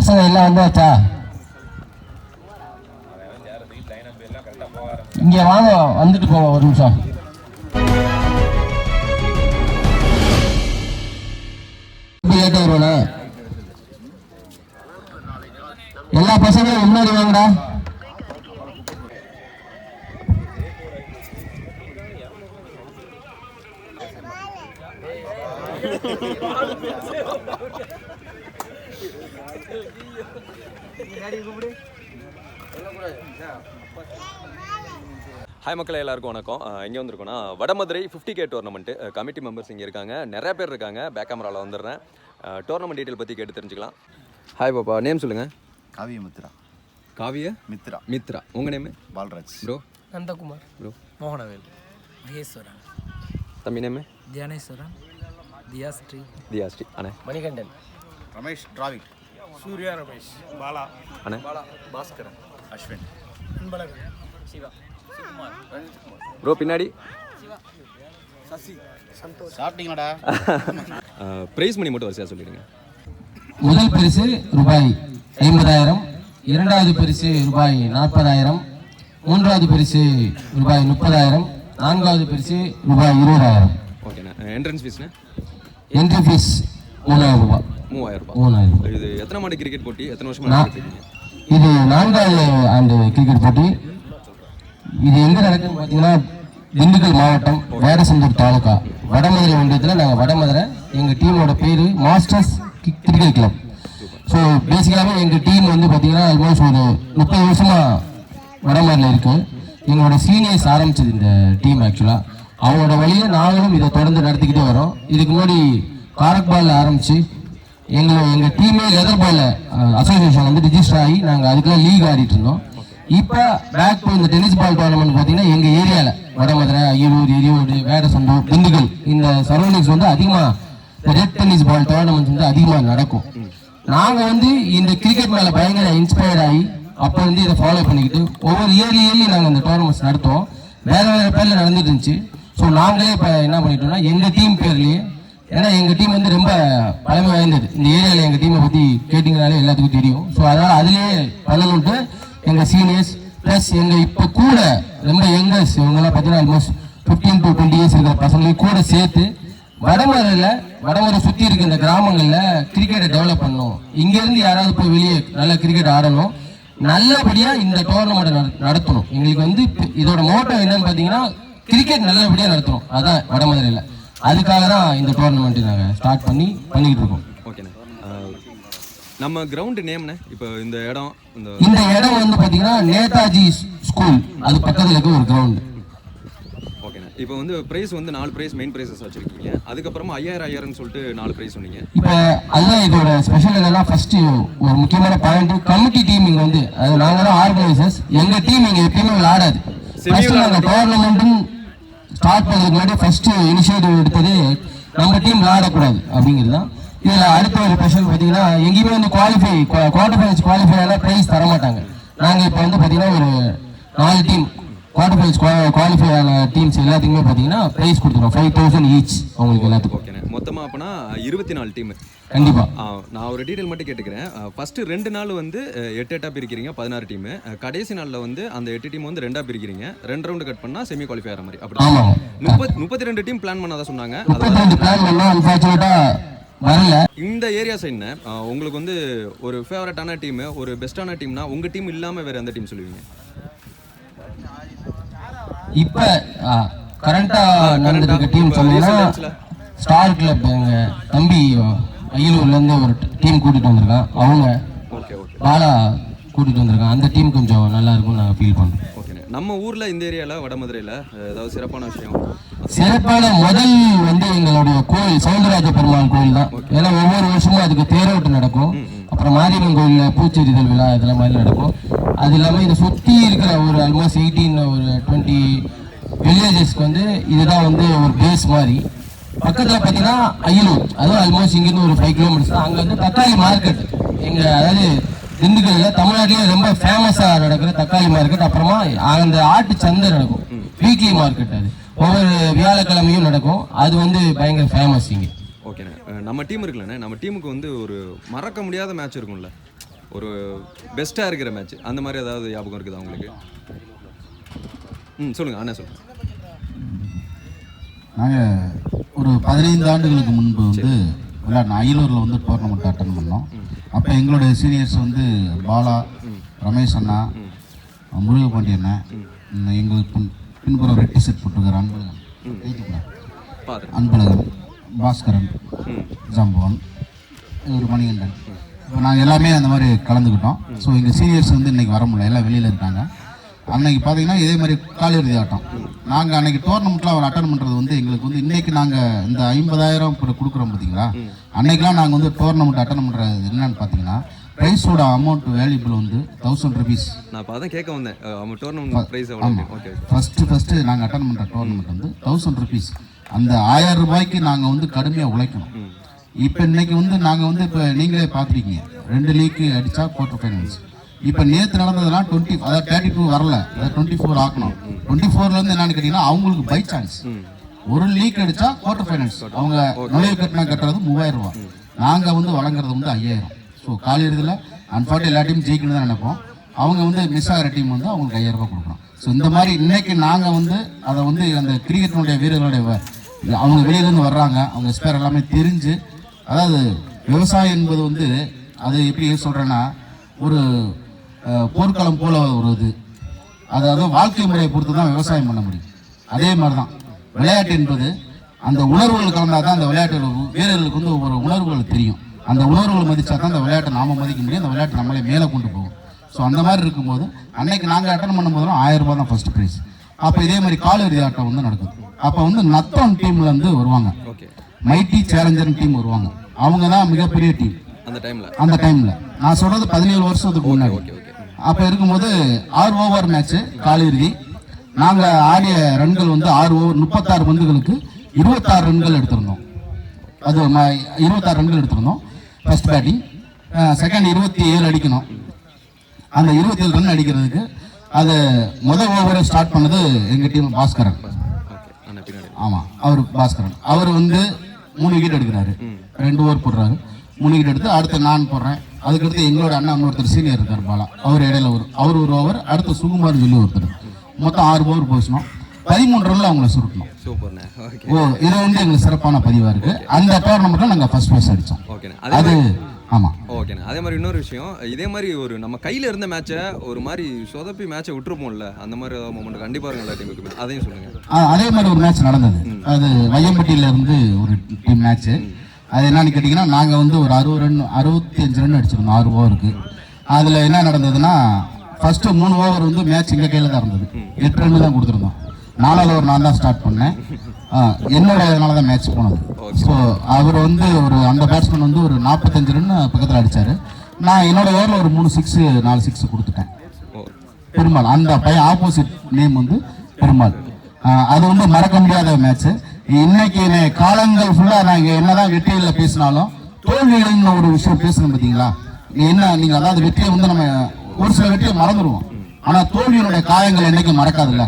பசங்க எல்லாம் வந்தாச்சா? இங்க வாங்க, வந்துட்டு போங்க ஒரு நிமிஷம். லேட்டா வருவானா? எல்லா பசங்களும் முன்னாடி வாங்கடா. ஹாய் மக்களே, எல்லாருக்கும் வணக்கம். இங்கே வந்திருக்கோன்னா Vadamadurai 50K tournament committee members இங்கே இருக்காங்க, நிறைய பேர் இருக்காங்க. பேக் கேமராவில் வந்துடுறேன். டோர்னமெண்ட் டீட்டெயில் பற்றி கேட்டு தெரிஞ்சுக்கலாம். ஹாய் பாப்பா, நேம் சொல்லுங்கள். காவிய மித்ரா. காவிய மித்ரா. உங்கள் name? Balraj. Bro? Nandakumar. Bro? Mohanavel. Maheswaran. தம்பி நேம்? தியானேஸ்வரன். தியாஸ்ரீ. அண்ணே? மணிகண்டன். ரமேஷ் டிராவிட். சூர்யா ரமேஷ். பாலா. அண்ணே? பாஸ்கரன். அஸ்வின். அன்பழகன். சிவா. சுகுமார். ப்ரோ பின்னாடி? சசி. சந்தோஷ். சாப்பிட்டீங்களாடா? ப்ரைஸ் மணி மட்டும் வரிசையாக சொல்லிடுங்க. முதல் பரிசு ரூபாய் 50,000, இரண்டாவது பரிசு ரூபாய் 40,000, மூன்றாவது பரிசு ரூபாய் 30,000, நான்காவது பரிசு ரூபாய் 20,000. ஓகேண்ணா. என்ட்ரன்ஸ் ஃபீஸ்ண்ணே? என்ட்ரி ஃபீஸ் 3,000 ரூபாய். 3,000. இது எத்தனை மாடு கிரிக்கெட் போட்டி? எத்தனை வருஷமா நடத்திருக்கீங்க? இது 4வது ஆண்டு கிரிக்கெட் போட்டி. இது எங்க நடக்குன்னு பார்த்தீங்கன்னா திண்டுக்கல் மாவட்டம் வேடசந்தூர் தாலுகா வடமதுரை ஒன்றியத்தில். நாங்கள் வடமதுரை, எங்கள் டீமோட பேர் மாஸ்டர்ஸ் கிரிக்கெட் கிளப். ஸோ பேசிக்காகவே எங்கள் டீம் வந்து பார்த்தீங்கன்னா ஆல்மோஸ்ட் ஒரு 30 வருஷமாக வடமதுரையில் இருக்குது. எங்களோட சீனியர்ஸ் ஆரம்பிச்சது இந்த டீம். ஆக்சுவலாக அவங்களோட வழியில் நாங்களும் இதை தொடர்ந்து நடத்திக்கிட்டே வரோம். இதுக்கு முன்னாடி காரக்பாலில் ஆரம்பித்து எங்கள் டீமே லெதர் பால் அசோசியேஷன் வந்து ரிஜிஸ்டர் ஆகி நாங்கள் அதுக்கெல்லாம் லீக் ஆடிட்டு இருந்தோம். இப்போ பேக் டு இந்த டென்னிஸ் பால் டோர்னமெண்ட் பார்த்தீங்கன்னா எங்கள் ஏரியாவில் வடமதுரை, அய்யூர், எரியோடு, வேடசந்தூர், திண்டுக்கல் இந்த சரௌண்டிங்ஸ் வந்து அதிகமாக ரெட் டென்னிஸ் பால் டோர்னமெண்ட்ஸ் வந்து அதிகமாக நடக்கும். நாங்கள் வந்து இந்த கிரிக்கெட் மேலே பயங்கர இன்ஸ்பயர்ட் ஆகி அப்போ வந்து இதை ஃபாலோ பண்ணிக்கிட்டு ஒவ்வொரு இயர்லி நாங்கள் இந்த டோர்னமெண்ட்ஸ் நடத்துவோம். வேறு வேறு பேரில் நடந்துட்டு இருந்துச்சு. ஸோ நாங்களே இப்போ என்ன பண்ணிட்டோம்னா எங்கள் டீம் பேர்லேயே, ஏன்னா எங்கள் டீம் வந்து ரொம்ப பழமை வாய்ந்தது. இந்த ஏரியாவில் எங்கள் டீமை பற்றி கேட்டிங்கனாலே எல்லாத்துக்கும் தெரியும். ஸோ அதனால் அதுலேயே பண்ணணுன்ட்டு எங்கள் சீனியர்ஸ் ப்ளஸ் எங்கள் இப்போ கூட ரொம்ப யங்கர்ஸ் இவங்கெல்லாம் பார்த்தீங்கன்னா ஆல்மோஸ்ட் 15 to 20 இயர்ஸ் இருக்கிற பசங்களையும் கூட சேர்த்து வடமதுரை சுற்றி இருக்க இந்த கிராமங்களில் கிரிக்கெட்டை டெவலப் பண்ணணும். இங்கேருந்து யாராவது போய் வெளியே நல்ல கிரிக்கெட் ஆடணும், நல்லபடியாக இந்த டோர்னமெண்ட்டை நடத்தணும். எங்களுக்கு வந்து இதோட மோட்டோ என்னன்னு பார்த்தீங்கன்னா கிரிக்கெட் நல்லபடியாக நடத்தணும். அதான் வடமதுரையில். அதுக்காக தான் இந்த டோர்னமெண்ட்டு நாங்கள் ஸ்டார்ட் பண்ணிக்கிட்டு இருக்கோம். ஓகேண்ணே. நம்ம கிரவுண்டு நேம்ண்ணே? இப்போ இந்த இடம் வந்து பார்த்தீங்கன்னா நேதாஜி ஸ்கூல், அது பக்கத்தில் இருக்க ஒரு கிரவுண்டு. ஓகேண்ணே. இப்போ வந்து ப்ரைஸ் வந்து 4 ப்ரைஸ் மெயின் ப்ரைஸஸ் வச்சுருக்கீங்க. அதுக்கப்புறமா 5,000 சொல்லிட்டு 4 ப்ரைஸ் சொன்னீங்க. இப்போ அதுதான் இதோட ஸ்பெஷல். என்னன்னா ஃபர்ஸ்ட்டு ஒரு முக்கியமான பாயிண்ட், கமிட்டி டீம் இங்கே வந்து அது நாங்கள் தான் ஆர்கனைசர்ஸ். எங்கள் டீம் இங்கே எப்பயுமே விளையாடாது. ஃபர்ஸ்ட் நாங்கள் டோர்னமெண்ட்டும் ஸ்டார்ட் பண்ணுறதுக்கு முன்னாடி ஃபர்ஸ்ட் இனிஷியேட்டிவ் எடுத்தது நம்ம டீம் விளையாடக்கூடாது அப்படிங்கிறது தான். இதில் அடுத்த ஒரு ஸ்பெஷல் பார்த்தீங்கன்னா எங்கேயுமே வந்து குவார்டர் ஃபைனல்ஸ் குவாலிஃபை ஆனால் ப்ரைஸ் தரமாட்டாங்க. நாங்கள் இப்போ வந்து பார்த்தீங்கன்னா ஒரு 4 டீம் குவார்டர் ஃபைனல்ஸ் குவாலிஃபை ஆன டீம்ஸ் எல்லாத்துக்குமே பார்த்தீங்கன்னா ப்ரைஸ் கொடுத்துருவோம் 5,000 ஈச் அவங்களுக்கு எல்லாத்துக்கும். ஓகேண்ணே. மொத்தமாக அப்போனா 24 டீம். கண்டிப்பாக. நான் ஒரு டீட்டெயில் மட்டும் கேட்டுக்கிறேன். ஃபஸ்ட்டு 2 நாள் வந்து 8 பிரிக்கிறீங்க, 16 டீமு. கடைசி நாளில் வந்து அந்த 8 டீம் வந்து 2 பிரிக்கிறீங்க. 2 ரவுண்டு கட் பண்ணால் செமி குவாலிஃபை ஆகிற மாதிரி. அப்படி 32 டீம் பிளான் பண்ணாதான் சொன்னாங்க. இந்த ஏரியா சைடுன்னு உங்களுக்கு வந்து ஒரு ஃபேவரட்டான டீம், ஒரு பெஸ்டான டீம்னா உங்கள் டீம் இல்லாமல் வேறு எந்த டீம் சொல்லுவீங்க? இப்போ கரண்டாக நடந்துருக்க டீம் சொன்னீங்கன்னா ஸ்டார் கிளப் எங்கள் தம்பி அய்யலூர்லேருந்து ஒரு டீம் கூட்டிகிட்டு வந்திருக்கான். அவங்க பாலா கூட்டிகிட்டு வந்திருக்கான். அந்த டீம் கொஞ்சம் நல்லா இருக்கும்னு நாங்கள் ஃபீல் பண்ணுறோம். ஓகேண்ணே. நம்ம ஊரில் இந்த ஏரியாவில் வடமதுரையில் ஏதாவது சிறப்பான விஷயம்? சிறப்பான முதல் வந்து எங்களுடைய கோயில் சவுந்தரராஜ பெருமாள் கோயில் தான். ஏன்னா ஒவ்வொரு வருஷமும் அதுக்கு தேரோட்டம் நடக்கும். அப்புறம் மாரியம்மன் கோயிலில் பூச்செறிதல் விழா இதெல்லாம் மாதிரி நடக்கும். அது இல்லாமல் இதை சுற்றி இருக்கிற ஒரு ஆல்மோஸ்ட் 18 ஒரு 20 வில்லேஜஸ்க்கு வந்து இதுதான் வந்து ஒரு பேஸ் மாதிரி. பக்கத்தில் பார்த்தீங்கன்னா அய்யலூர், அதுவும் ஆல்மோஸ்ட் இங்கேருந்து ஒரு 5 கிலோமீட்டர்ஸ் தான். அங்கே வந்து தக்காளி மார்க்கெட் எங்கள் அதாவது திண்டுக்கல்ல தமிழ்நாட்டிலேயே ரொம்ப ஃபேமஸாக நடக்கிற தக்காளி மார்க்கெட். அப்புறமா அந்த ஆட்டு சந்தை நடக்கும், வீக்லி மார்க்கெட். அது ஒவ்வொரு வியாழக்கிழமையும் நடக்கும். அது வந்து பயங்கர ஃபேமஸ் இங்கே. ஓகேண்ணே. நம்ம டீம் இருக்குல்லண்ணே, நம்ம டீமுக்கு வந்து ஒரு மறக்க முடியாத மேட்ச் இருக்கும்ல? ஒரு பெஸ்ட்டாக இருக்கிற மேட்ச் அந்த மாதிரி ஏதாவது ஞாபகம் இருக்குதா உங்களுக்கு? சொல்லுங்கள் அண்ணா சொல்லுங்கள். நாங்கள் ஒரு 15 ஆண்டுகளுக்கு முன்பு வந்து அயலூரில் வந்து டோர்னமெண்ட் அட்டன் பண்ணோம். அப்போ எங்களுடைய சீனியர்ஸ் வந்து பாலா, ரமேஷ் அண்ணா, முருகபாண்டி அண்ணா, எங்களுக்கு பின்புறம் ரெட் டிஷர்ட் போட்டிருக்கிற அன்பழகன், பாஸ்கரன், ஜம்பவன், ஒரு மணிகண்டன், இப்போ நாங்கள் எல்லாமே அந்த மாதிரி கலந்துக்கிட்டோம். ஸோ எங்கள் சீனியர்ஸ் வந்து இன்றைக்கி வர முடியல, எல்லாம் வெளியில் இருக்காங்க. அன்னைக்கு பார்த்தீங்கன்னா இதே மாதிரி காலிறுதி ஆட்டம். நாங்கள் அன்றைக்கி டோர்னமெண்ட்டில் அவர் அட்டன் பண்ணுறது வந்து எங்களுக்கு வந்து இன்றைக்கி நாங்கள் இந்த 50,000 கொடுக்குறோம் பார்த்தீங்களா, அன்றைக்கெலாம் நாங்கள் வந்து டோர்னமெண்ட் அட்டன் பண்ணுறது என்னென்னு பார்த்தீங்கன்னா ப்ரைஸோட அமௌண்ட் வேல்யூபிள் வந்து 1000 rupees. நான் இப்போ தான் கேட்க வந்தேன், டோர்னமெண்ட் ப்ரைஸ் எவ்வளோ? ஓகே, ஃபஸ்ட்டு நாங்கள் அட்டன் பண்ணுற டோர்னமெண்ட் வந்து 1000 rupees. அந்த 1000 ரூபாய்க்கு நாங்கள் வந்து கடுமையாக உழைக்கணும். இப்போ இன்னைக்கு வந்து நாங்கள் வந்து இப்போ நீங்களே பார்த்துருக்கீங்க, 2 லீக்கு அடித்தா குவார்டர் ஃபைனல்ஸ். இப்போ நேற்று நடந்ததுலாம் 20, அதாவது 32 வரல, அதாவது 24 ஆக்கணும். 24லேருந்து என்னன்னு கேட்டிங்கன்னா அவங்களுக்கு பை சான்ஸ் ஒரு லீக் அடித்தா குவார்டர் ஃபைனல்ஸ். அவங்க நுழைவு கட்டுறது 3000 ரூபா, நாங்கள் வந்து வழங்குறது வந்து 5000. ஸோ காலிறுதியில் அன்ஃபார்ட்டி எல்லா டீம் ஜெயிக்கணும் தான் நினைப்போம். அவங்க வந்து மிஸ் ஆகிற டீம் வந்து அவங்களுக்கு 5000 ரூபா கொடுக்குறோம். ஸோ இந்த மாதிரி இன்னைக்கு நாங்கள் வந்து அதை வந்து அந்த கிரிக்கெட்டினுடைய வீரர்களுடைய அவங்க வெளியிலேருந்து வர்றாங்க, அவங்க ஸ்பேர் எல்லாமே தெரிஞ்சு, அதாவது விவசாயம் என்பது வந்து அது எப்படி சொல்கிறேன்னா ஒரு போர்க்களம் போல ஒரு இது, அதாவது வாழ்க்கை முறையை பொறுத்து தான் விவசாயம் பண்ண முடியும். அதே மாதிரி தான் விளையாட்டு என்பது அந்த உணர்வுகள் கலந்தால் தான் அந்த விளையாட்டு வீரர்களுக்கு வந்து ஒவ்வொரு உணர்வுகள் தெரியும். அந்த உணர்வுகள் மதிச்சா தான் அந்த விளையாட்டை நாம மதிக்க முடியும், அந்த விளையாட்டு நம்மளே மேலே கொண்டு போகும். ஸோ அந்த மாதிரி இருக்கும்போது அன்னைக்கு நாங்கள் அட்டன் பண்ணும்போதுலாம் 1000 ரூபா தான் ஃபர்ஸ்ட் ப்ரைஸ். அப்போ இதே மாதிரி காலிறுதி ஆட்டம் வந்து நடக்குது. அப்போ வந்து நத்தம் டீம்லேருந்து வருவாங்க, மைட்டி சேலஞ்சர் டீம் வருவாங்க. அவங்க தான் மிகப்பெரிய டீம் அந்த டைமில். நான் சொல்கிறது 17 வருஷத்துக்கு முன்னாடி. அப்போ இருக்கும்போது 6 ஓவர் மேட்ச்சு காலிறுதி. நாங்கள் ஆடிய ரன்கள் வந்து 6 ஓவர் 36 பந்துகளுக்கு 26 ரன்கள் எடுத்திருந்தோம். அது 26 ரன்கள் எடுத்திருந்தோம் ஃபர்ஸ்ட் பேட்டிங். செகண்ட் 27 அடிக்கணும். அந்த 27 ரன் அடிக்கிறதுக்கு அது முதல் ஓவரை ஸ்டார்ட் பண்ணது எங்கள் டீம் பாஸ்கரன். ஆமாம், அவர் பாஸ்கரன். அவர் வந்து 3 விக்கெட் எடுக்கிறாரு, 2 ஓவர் போடுறாரு, 3 விக்கெட் எடுத்து அடுத்து நான் போடுறேன். அதுக்கடுத்து எங்களோட அண்ணா ஒருத்தர் சீனியர் இருக்கார் பாலா, அவர் இடையில அவர் ஒரு ஓவர், அடுத்து சுகுமார் சொல்லி ஒருத்தர். மொத்தம் 6 ஓவர் போச்சுனோம். 13 ரன்ல அவங்கள சுருட்டணும். இது வந்து எங்களுக்கு சிறப்பான பதிவாக இருக்கு. அந்த டோர்னமெண்ட்ல நாங்கள் ஃபர்ஸ்ட் பிளேஸ் அடித்தோம். அது ஆமாம், ஓகேண்ணா. அதே மாதிரி இன்னொரு விஷயம், இதே மாதிரி ஒரு நம்ம கையில் இருந்த மேட்சை ஒரு மாதிரி சொதப்பி மேட்சை விட்டுருப்போம்ல, அந்த மாதிரி ஏதாவது மொமெண்ட் கண்டிப்பாக இருக்கும் எல்லா டீமுக்குமே, அதையும் சொல்லுங்கள். அதே மாதிரி ஒரு மேட்ச் நடந்தது. அது வையம்பட்டியில இருந்து ஒரு டீம் மேட்ச்சு. அது என்னன்னு கேட்டிங்கன்னா நாங்கள் வந்து ஒரு 65 ரன் அடிச்சிருந்தோம் 6 ஓவருக்கு. அதில் என்ன நடந்ததுன்னா ஃபஸ்ட்டு 3 ஓவர் வந்து மேட்ச் எங்கள் கையில் தான் இருந்தது, 8 ரன் தான் கொடுத்துருந்தோம். 4வது ஓவர் நான் தான் ஸ்டார்ட் பண்ணேன். என்னோட இதனால தான் மேட்ச் போனது. ஸோ அவர் வந்து ஒரு அந்த பேட்ஸ்மேன் வந்து ஒரு 45 ரன் பக்கத்தில் அடித்தார். நான் என்னோட ஓவரில் ஒரு 3 6 4 6 கொடுத்துட்டேன். பெருமாள், அந்த பையன் ஆப்போசிட் நேம் வந்து பெருமாள். அது வந்து மறக்க முடியாத மேட்ச்சு. இன்னைக்கு காலங்கள் ஃபுல்லாக நாங்கள் என்னதான் வெற்றியில் பேசினாலும் தோல்விகள்னு ஒரு விஷயம் பேசணும் பார்த்தீங்களா. என்ன நீங்கள் அதாவது வெற்றியை வந்து நம்ம ஒரு சில வெற்றியை மறந்துடுவோம், ஆனால் தோல்வியினுடைய காயங்கள் என்னைக்கும் மறக்காதுல்ல.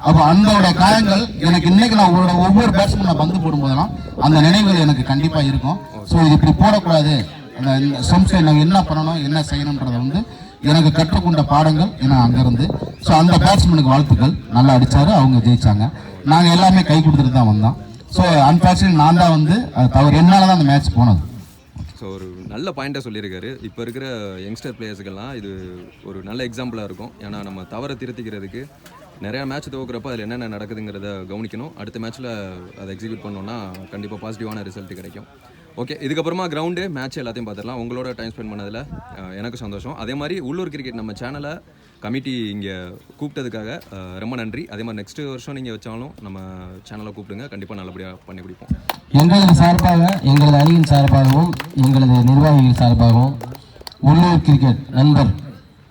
அப்போ அந்த காயங்கள் எனக்கு இன்னைக்கு நான் ஒவ்வொரு பேட்ஸ்மேன் நான் பந்து போடும்போதெல்லாம் அந்த நினைவுகள் எனக்கு கண்டிப்பாக இருக்கும். ஸோ இது இப்படி போடக்கூடாது, அந்த சம்ஸ்டை நாங்கள் என்ன பண்ணணும் என்ன செய்யணுன்றதை வந்து எனக்கு கற்றுக்கொண்ட பாடங்கள் ஏன்னா அங்கேருந்து. ஸோ அந்த பேட்ஸ்மேனுக்கு வாழ்த்துக்கள், நல்லா அடித்தார், அவங்க ஜெயிச்சாங்க. நாங்கள் எல்லாமே கை கொடுத்துட்டு தான் வந்தோம். ஸோ அன்ஃபார்ச்சுனேட் நான் தான் வந்து தவறு என்னால் தான் அந்த மேட்ச் போனது. ஸோ ஒரு நல்ல பாயிண்ட்டாக சொல்லியிருக்காரு. இப்போ இருக்கிற யங்ஸ்டர் பிளேயர்ஸுக்கெல்லாம் இது ஒரு நல்ல எக்ஸாம்பிளாக இருக்கும். ஏன்னா நம்ம தவறை திருத்திக்கிறதுக்கு நிறையா மேட்ச் துவக்கிறப்ப அதில் என்னென்ன நடக்குதுங்கிறத கவனிக்கணும். அடுத்த மேட்ச்சில் அதை எக்ஸிக்யூட் பண்ணோன்னா கண்டிப்பாக பாசிட்டிவான ரிசல்ட் கிடைக்கும். ஓகே, இதுக்கப்புறமா கிரவுண்டு மேட்ச் எல்லாத்தையும் பார்த்துடலாம். உங்களோட டைம் ஸ்பெண்ட் பண்ணதில் எனக்கு சந்தோஷம். அதே மாதிரி உள்ளூர் கிரிக்கெட் நம்ம சேனலை கமிட்டி இங்கே கூப்பிட்டதுக்காக ரொம்ப நன்றி. அதே மாதிரி நெக்ஸ்ட் வருஷம் நீங்கள் வச்சாலும் நம்ம சேனலை கூப்பிடுங்க, கண்டிப்பாக நல்லபடியாக பண்ணி கொடுப்போம். எங்களது சார்பாக, எங்களது அணியின் சார்பாகவும், எங்களது நிர்வாகிகள் சார்பாகவும் உள்ளூர் கிரிக்கெட் நண்பர்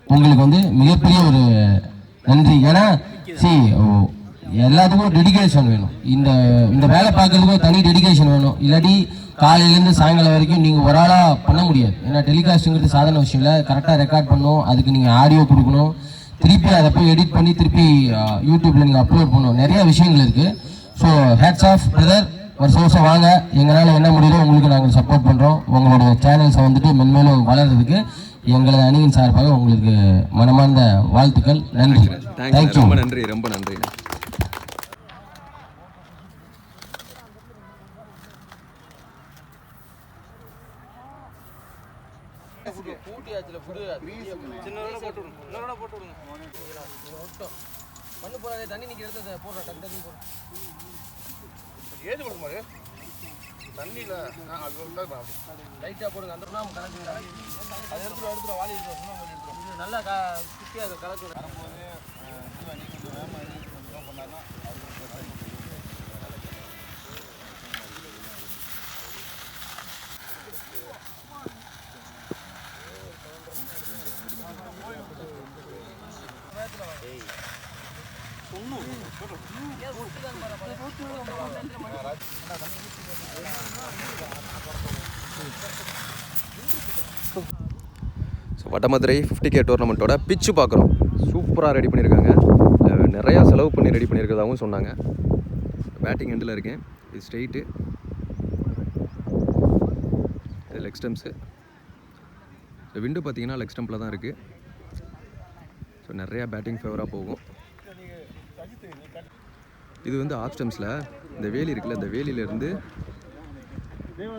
உங்களுக்கு வந்து மிகப்பெரிய ஒரு நன்றி. ஏன்னா எல்லாத்துக்கும் டெடிகேஷன் வேணும். இந்த வேலை பார்க்கறதுக்கும் தனி டெடிகேஷன் வேணும். இல்லாட்டி காலையிலேருந்து சாயங்காலம் வரைக்கும் நீங்கள் ஒரு ஆளாக பண்ண முடியாது. ஏன்னா டெலிகாஸ்ட்டுங்கிறது சாதாரண விஷயம் இல்லை. கரெக்டாக ரெக்கார்ட் பண்ணணும், அதுக்கு நீங்கள் ஆடியோ கொடுக்கணும், திருப்பி அதை போய் எடிட் பண்ணி திருப்பி யூடியூப்பில் நீங்கள் அப்லோட் பண்ணணும், நிறைய விஷயங்கள் இருக்குது. ஸோ ஹேட்ஸ் ஆஃப் பிரதர், வருஷம் வருஷம் வாங்க, எங்களால் என்ன முடியுதோ உங்களுக்கு நாங்கள் சப்போர்ட் பண்ணுறோம். உங்களோட சேனல்ஸை வந்துட்டு மென்மேலும் வளர்கிறதுக்கு எங்களது அணியின் சார்பாக உங்களுக்கு மனமார்ந்த வாழ்த்துக்கள். நன்றி. தேங்க்ஸ், ரொம்ப நன்றி, ரொம்ப நன்றி. தண்ணி நீங்க எடுத்ததை போடுற தண்ணி போடுற ஏது கொடுக்குமாரு தண்ணியில் லைட்டாக போடுங்க. அந்த நாம கலக்குங்க. அதை எடுத்துரும் வாலி எடுத்துரும் நல்லா குட்டியாக கலக்குறேன். ஸோ வடமதுரை 50K டோர்னமெண்ட்டோட பிச்சு பார்க்குறோம். சூப்பராக ரெடி பண்ணியிருக்காங்க. நிறையா செலவு பண்ணி ரெடி பண்ணியிருக்கிறதாகவும் சொன்னாங்க. பேட்டிங் எண்டில் இருக்கேன். இது ஸ்ட்ரெயிட்டு, இது லெக் ஸ்டம்ப்ஸு. இந்த விண்டு பார்த்தீங்கன்னா லெக் ஸ்டம்பில் தான் இருக்குது. ஸோ நிறையா பேட்டிங் ஃபேவராக போகும். இது வந்து ஆஃப் ஸ்டம்ப்ஸில் இந்த வேலி இருக்குல்ல, இந்த வேலியிலேருந்து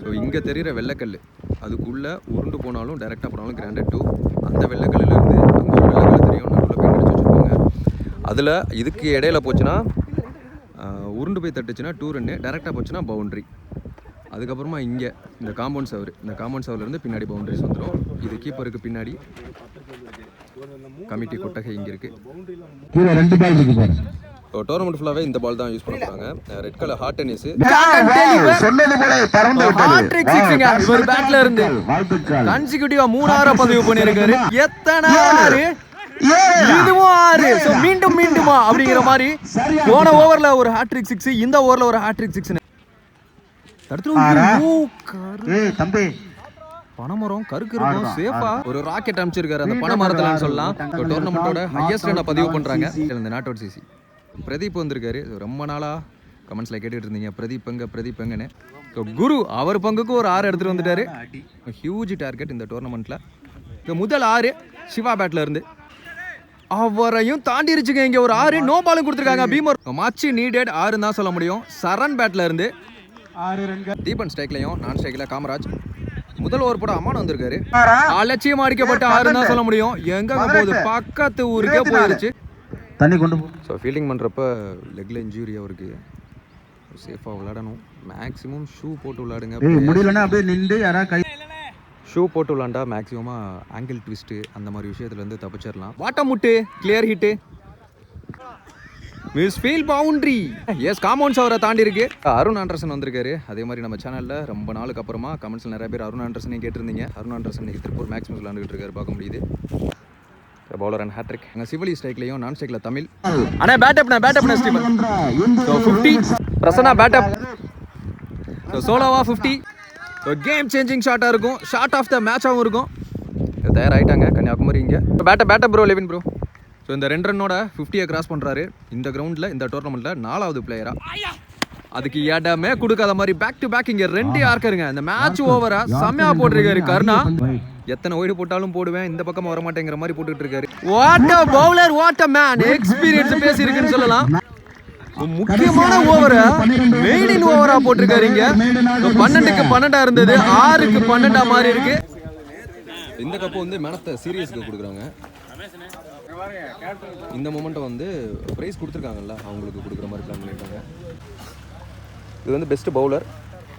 ஸோ இங்கே தெரிகிற வெள்ளைக்கல் அதுக்குள்ளே உருண்டு போனாலும் டைரெக்டாக போனாலும் கிராண்டட் 2. அந்த வெள்ளைக்கல்லிருந்து அங்கே ஒரு வெள்ளைக்கல் தெரியும், நடுவில் போய் அடிச்சு வச்சுருப்பாங்க. அதில் இதுக்கு இடையில போச்சுன்னா உருண்டு போய் தட்டுச்சுன்னா 2 ரன்னு, டைரெக்டாக போச்சுன்னா பவுண்ட்ரி. அதுக்கப்புறமா இங்கே இந்த காம்பவுண்ட் சவர், இந்த காம்பவுண்ட் சவர்லேருந்து பின்னாடி பவுண்ட்ரிஸ் வந்துடும். இது கீப்பருக்கு பின்னாடி கமிட்டி கொட்டகை இங்கே இருக்குது. ஸோ டோர்னமெண்ட் ஃபுல்லாகவே இந்த பால் தான் யூஸ் பண்ண போகிறாங்க. Red colour hard tennis. ஒரு பேட்ல இருந்து கன்சிக்யூட்டிவா 3 பதிவு பண்ணிருக்காரு. எத்தனை 6 இதுவும் 6. சோ மீண்டும் மீண்டுமா அப்படிங்கிற மாதிரி போன ஓவர்ல ஒரு ஹாட்ரிக் 6, இந்த ஓவர்ல ஒரு ஹாட்ரிக் 6. தம்பி பனமரம் கருக்கு இருக்கும் சேஃபா ஒரு ராக்கெட் அனுப்பிச்சிருக்காரு அந்த பனமரத்துலன்னு சொல்லலாம். டோர்னமெண்ட்டோட ஹையஸ்ட் ரன்னை பதிவு பண்ணுறாங்க இந்த நாட் அவுட் சிசி. பிரதீப் வந்திருக்காரு. ரொம்ப நாளாக கமெண்ட்ஸில் கேட்டுட்டு இருந்தீங்க பிரதீப் எங்கன்னு. ஸோ குரு அவர் பங்குக்கு ஒரு 6 எடுத்துகிட்டு வந்துட்டாரு. ஹியூஜ் டார்கெட் இந்த டோர்னமெண்ட்டில். இந்த முதல் 6 சிவா பேட்டில் இருந்து அவரையும் தாண்டிருச்சுங்க. இங்கே ஒரு 6 நோ பாலும் கொடுத்துருக்காங்க. பீமர் மச் நீடட் 6 தான் சொல்ல முடியும். சரண் பேட்டில் இருந்து தீபன் ஸ்ட்ரைக்லையும் நான் ஸ்ட்ரைக்கில் காமராஜ். முதல் ஓவர் போட அம்மான் வந்திருக்காரு. அலட்சியம் அடிக்கப்பட்ட 6 தான் சொல்ல முடியும். எங்க போகுது, பக்கத்து ஊருக்கே போயிருச்சு. தண்ணி கொண்டு போ. ஸோ ஃபீல்டிங் பண்ணுறப்ப லெக்கில் இன்ஜூரி அவருக்கு. சேஃபாக விளையாடணும். மேக்ஸிமம் ஷூ போட்டு விளையாடுங்க. முடியலன்னா அப்படியே நின்று யாராவது கை ஷூ போட்டு விளாண்டா மேக்ஸிமமாக ஆங்கிள் ட்விஸ்ட்டு அந்த மாதிரி விஷயத்துலேருந்து தப்பிச்சிடலாம். வாட்டம் முட்டு clear hit miss feel boundary. எஸ் காம்பவுண்ட்ஸ் அவரை தாண்டி இருக்கு. அருண் ஆண்டர்சன் வந்திருக்காரு. அதே மாதிரி நம்ம சேனலில் ரொம்ப நாளுக்கு அப்புறமா கமெண்ட்ஸில் நிறைய பேர் அருண் ஆண்டர்சனையும் கேட்டிருந்தீங்க. அருண் ஆண்டர்சன் இன்னைக்கு திருப்பூர் மேக்ஸிமம் விளாண்டுட்டு இருக்காரு, பார்க்க முடியுது. Bowler and hat-trick. எங்கள் சிவலி ஸ்ட்ரைக்லையும் நான் ஸ்ட்ரைக்கில் தமிழ். அண்ணா பேட் அப் ஸ்டீவன். ஸோ 50 பிரசன்னா பேட் அப். ஸோ சோலோவா 50. ஸோ கேம் சேஞ்சிங் ஷாட்டாக இருக்கும், ஷார்ட் ஆஃப் த மேட்சாகவும் இருக்கும். தயாராகிட்டாங்க கன்னியாகுமரி. இங்கே பேட்டப் ப்ரோ லெவின் ப்ரோ. ஸோ இந்த 2 ரன்னோட 50யை கிராஸ் பண்ணுறாரு இந்த கிரவுண்டில், இந்த டோர்னமெண்ட்டில் 4வது பிளேயராக. அதுக்கு இடமே கொடுக்காத மாதிரி பேக் டு பேக் இங்கே 2 யார்க்கருங்க. இந்த மேட்ச் ஓவரா செம்மையா போட்டிருக்காரு கருணா. எத்தனை ஒய்டு போட்டாலும் போடுவேன், இந்த பக்கம் வர மாட்டேங்கிற மாதிரி போட்டுட்டு இருக்காரு. What a bowler, what a man. Experience பேசி இருக்குன்னு சொல்லலாம். முக்கியமான ஓவரை மெயின் ஓவரா போட்டிருக்காரு இங்க. 12க்கு 12 இருந்தது, 6க்கு 12 மாதிரி இருக்கு. இந்த கப்பு வந்து மேனத்தை சீரியஸ்க்கு கொடுக்குறாங்க. இந்த மொமெண்ட்டை வந்து ப்ரைஸ் கொடுத்துருக்காங்கல்ல, அவங்களுக்கு கொடுக்குற மாதிரி பிளான் பண்ணியிருக்காங்க. இது வந்து பெஸ்ட் பவுலர்,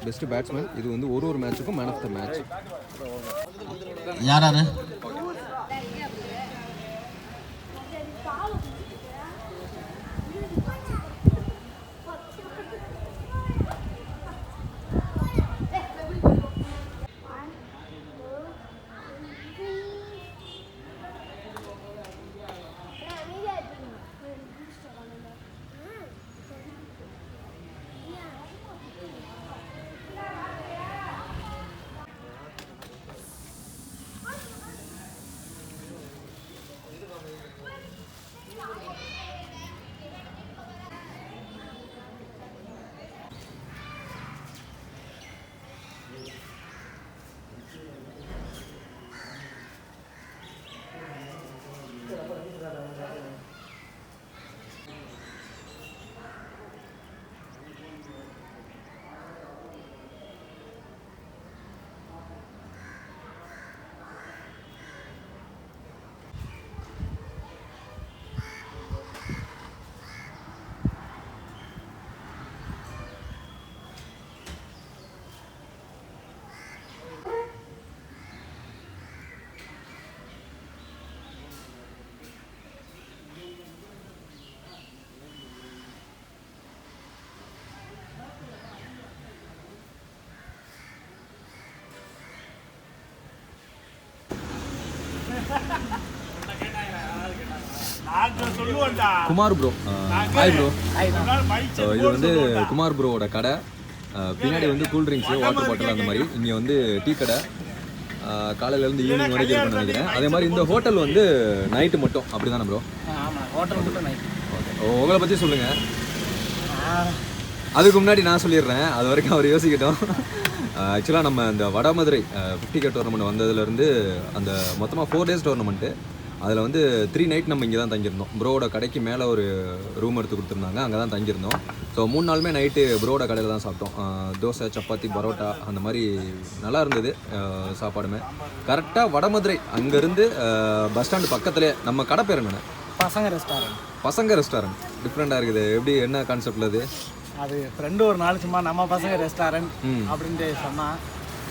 பெஸ்ட் பேட்ஸ்மேன். இது வந்து ஒரு மேட்சுக்கும் மேன் ஆஃப் த மேட்ச். யாராரு Kumar bro, hi bro. So இது வந்து குமார் ப்ரோவோட கடை. பின்னாடி வந்து கூல் ட்ரிங்க்ஸு, வாட்டர் பாட்டில் அந்த மாதிரி. இங்கே வந்து டீ கடை, காலையிலேருந்து ஈவினிங் வரைக்கும் இருக்குன்னு நினைக்கிறேன். அதே மாதிரி இந்த ஹோட்டல் வந்து நைட்டு மட்டும், அப்படி தானே ப்ரோ? ஆமாம், ஹோட்டல் மட்டும் நைட்டு. ஓகே, உங்களை பற்றி சொல்லுங்கள். அதுக்கு முன்னாடி நான் சொல்லிடுறேன், அது வரைக்கும் அவர் யோசிக்கட்டும். ஆக்சுவலாக நம்ம இந்த வடமதுரை 50K டோர்னமெண்ட் வந்ததுலேருந்து அந்த மொத்தமாக 4 days டோர்னமெண்ட்டு. அதில் வந்து 3 night நம்ம இங்கே தான் தங்கியிருந்தோம். ப்ரோவோட கடைக்கு மேலே ஒரு ரூம் எடுத்து கொடுத்துருந்தாங்க, அங்கே தான் தங்கியிருந்தோம். ஸோ 3 நாளுமே நைட்டு ப்ரோவோட கடையில் தான் சாப்பிட்டோம். தோசை, சப்பாத்தி, பரோட்டா அந்த மாதிரி நல்லா இருந்தது சாப்பாடுமே. கரெக்டாக வடமதுரை அங்கேருந்து பஸ் ஸ்டாண்டு பக்கத்துலேயே. நம்ம கடை பேர் என்னென்ன? பசங்க ரெஸ்டாரண்ட். பசங்க ரெஸ்டாரண்ட். டிஃப்ரெண்ட்டாக இருக்குது. எப்படி, என்ன கான்செப்டில் அது? அது ஃப்ரெண்டு ஒரு நாள் சும்மா நம்ம பசங்க ரெஸ்டாரண்ட் அப்படின்ட்டு சொன்னான்.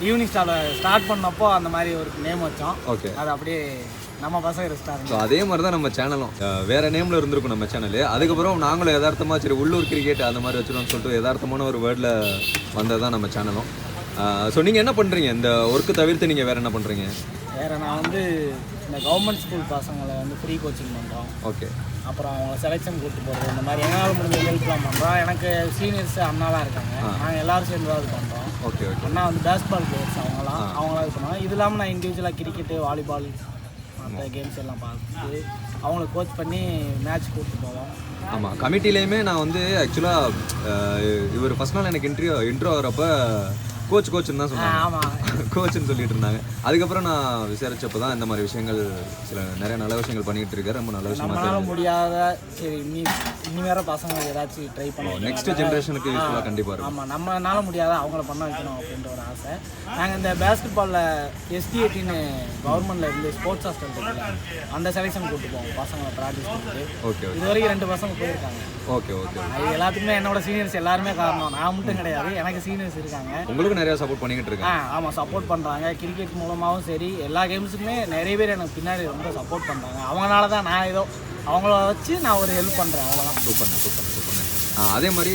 ஈவினிங் ஸ்டார்ட் பண்ணப்போ அந்த மாதிரி ஒரு நேம் வச்சோம். ஓகே, அது அப்படியே நம்ம பசங்க ரெஸ்டாரண்ட். ஸோ அதே மாதிரி தான் நம்ம சேனலும் வேறு நேமில் இருந்திருக்கும் நம்ம சேனலு. அதுக்கப்புறம் நாங்களும் யதார்த்தமாக சரி உள்ளூர் கிரிக்கெட் அந்த மாதிரி வச்சுருவோம்னு சொல்லிட்டு யதார்த்தமான ஒரு வேர்டில் வந்தது தான் நம்ம சேனலும். ஸோ நீங்கள் என்ன பண்ணுறீங்க? இந்த ஒர்க்கு தவிர்த்து நீங்கள் வேறு என்ன பண்ணுறீங்க? வேறு நான் வந்து இந்த கவர்மெண்ட் ஸ்கூல் பசங்களை வந்து ஃப்ரீ கோச்சிங் பண்ணுறோம். ஓகே. அப்புறம் அவங்க செலெக்ஷன் கூப்பிட்டு போகிறது, இந்த மாதிரி எங்களால் முடிஞ்ச ஹெல்ப்லாம் பண்ணுறோம். எனக்கு சீனியர்ஸ் அண்ணாலாம் இருக்காங்க, நாங்கள் எல்லோரும் சேர்ந்து தான் இது பண்ணுறோம். Okay okay. அண்ணா வந்து பேஸ்பால் பிளேயர்ஸ், அவங்களாம் இது பண்ணுவாங்க. இது இல்லாமல் நான் இண்டிவிஜுவலாக கிரிக்கெட்டு, வாலிபால், மற்ற கேம்ஸ் எல்லாம் பார்த்து அவங்கள கோச் பண்ணி மேட்ச் கூப்பிட்டு போவோம். ஆமாம், கமிட்டிலேயுமே நான் வந்து ஆக்சுவலாக இவர் ஃபஸ்ட் நாள் எனக்கு இன்ட்ரோ ஆகிறப்ப கோச்சுன்னு தான் சொன்னாங்க. ஆமாம், கோச்சுன்னு சொல்லிட்டு இருந்தாங்க. அதுக்கப்புறம் நான் விசாரிச்சப்போ தான் இந்த மாதிரி விஷயங்கள், நிறைய நல்ல விஷயங்கள் பண்ணிகிட்டு இருக்காரு. ரொம்ப நல்ல விஷயமா நம்மளால முடியாத சரி இனி வேற பசங்க ஏதாச்சும் ட்ரை பண்ணுவோம். நெக்ஸ்ட் ஜென்ரேஷனுக்கு யூஸ்ஃபுல்லாக கண்டிப்பாக இருக்கும். ஆமாம், நம்மளால முடியாத அவங்கள பண்ண வைக்கணும் அப்படின்ற ஒரு ஆசை. நாங்கள் இந்த பேஸ்கெட்பாலில் ST18 கவர்மெண்ட்டில் இருந்து ஸ்போர்ட்ஸ் ஹாஸ்டல் இருக்குல்ல, அந்த செலெக்ஷன் கூப்பிட்டு போவோம் பசங்களை ப்ராக்டிஸ் பண்ணிட்டு. ஓகே. இது வரைக்கும் 2 பசங்க போயிருக்காங்க. Okay okay. அது எல்லாத்துக்குமே என்னோட சீனியர்ஸ் எல்லாருமே காரணம். நான் மட்டும் கிடையாது, எனக்கு சீனியர்ஸ் இருக்காங்க. உங்களுக்கு நிறையா சப்போர்ட் பண்ணிக்கிட்டு இருக்கேன். ஆமாம், சப்போர்ட் பண்ணுறாங்க. கிரிக்கெட் மூலமாகவும் சரி, எல்லா கேம்ஸுக்குமே நிறைய பேர் எனக்கு பின்னாடி ரொம்ப சப்போர்ட் பண்ணுறாங்க. அவங்களால தான் நான் ஏதோ அவங்கள வச்சு நான் ஒரு ஹெல்ப் பண்ணுறேன், அவ்வளோதான். சூப்பர்ண்ணே. அதே மாதிரி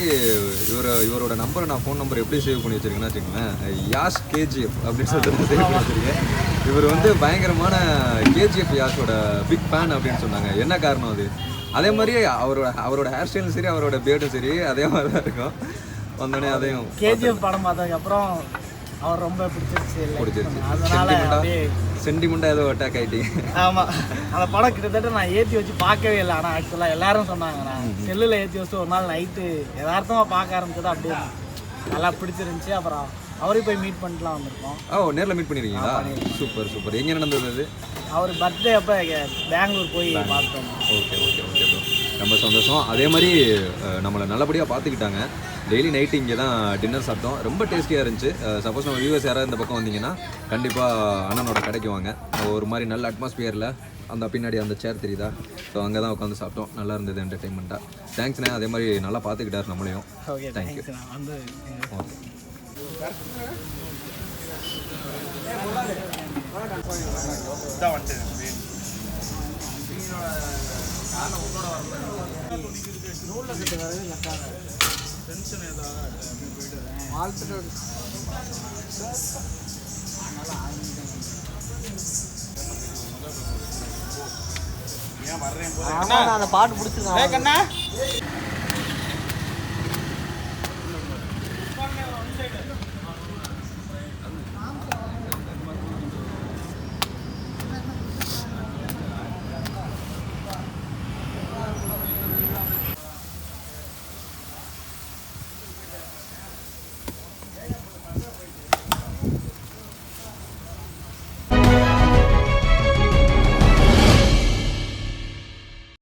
இவரோட நம்பரை, நான் ஃபோன் நம்பர் எப்படி சேவ் பண்ணி வச்சுருக்கேன்னு வச்சுக்கோங்களேன். யாஷ் KGF அப்படின்னு சொல்லிட்டு சேவ் பண்ணி வச்சுருக்கேன். இவர் வந்து பயங்கரமான KGF யாஷோட பிக் ஃபேன் அப்படின்னு சொன்னாங்க. என்ன காரணம் அது? அதே மாதிரி அவரோட ஹேர் ஸ்டைலும் சரி, அவரோட பேர்டும் சரி அதே மாதிரி தான் இருக்கும். வந்தோடனே அதையும் KGF படம் பார்த்ததுக்கப்புறம் அவர் ரொம்ப பிடிச்சிருச்சு. அதனால சென்டிமெண்ட்டாக ஏதோ அட்டாக் ஆகிட்டீங்க. ஆமாம், அந்த படம் கிட்டத்தட்ட நான் ஏற்றி வச்சு பார்க்கவே இல்லை. ஆனால் ஆக்சுவலாக எல்லாரும் சொன்னாங்க, நான் செல்லில் ஏற்றி வச்சு ஒரு நாள் நைட்டு யதார்த்தமாக பார்க்க ஆரம்பிச்சது. அப்படியே நல்லா பிடிச்சிருந்துச்சி. அப்புறம் அவரையும் போய் மீட் பண்ணிட்டுலாம் வந்திருக்கோம். நேரில் மீட் பண்ணியிருக்கீங்களா? சூப்பர். எங்கே நடந்தது அது? அவர் பர்த்டே அப்போ பெங்களூர் போய் பார்த்தோம். ஓகே ப்ரோ, ரொம்ப சந்தோஷம். அதே மாதிரி நம்மளை நல்லபடியாக பார்த்துக்கிட்டாங்க. டெய்லி நைட்டு இங்கே தான் டின்னர் சாப்பிட்டோம். ரொம்ப டேஸ்டியாக இருந்துச்சு. சப்போஸ் நம்ம வியூவர்ஸ் யாராவது இந்த பக்கம் வந்தீங்கன்னா கண்டிப்பாக அண்ணனோட கடைக்கு வாங்க. ஒரு மாதிரி நல்ல அட்மாஸ்பியரில் அந்த பின்னாடி அந்த சேர் தெரியுதா, ஸோ அங்கே தான் உட்காந்து சாப்பிட்டோம். நல்லா இருந்தது என்டர்டெயின்மெண்ட்டாக. தேங்க்ஸ்ண்ணே. அதே மாதிரி நல்லா பார்த்துக்கிட்டார் நம்மளையும். Okay, thank you. ஓகே. அந்த பாட்டு பிடிச்சிருக்கேன்.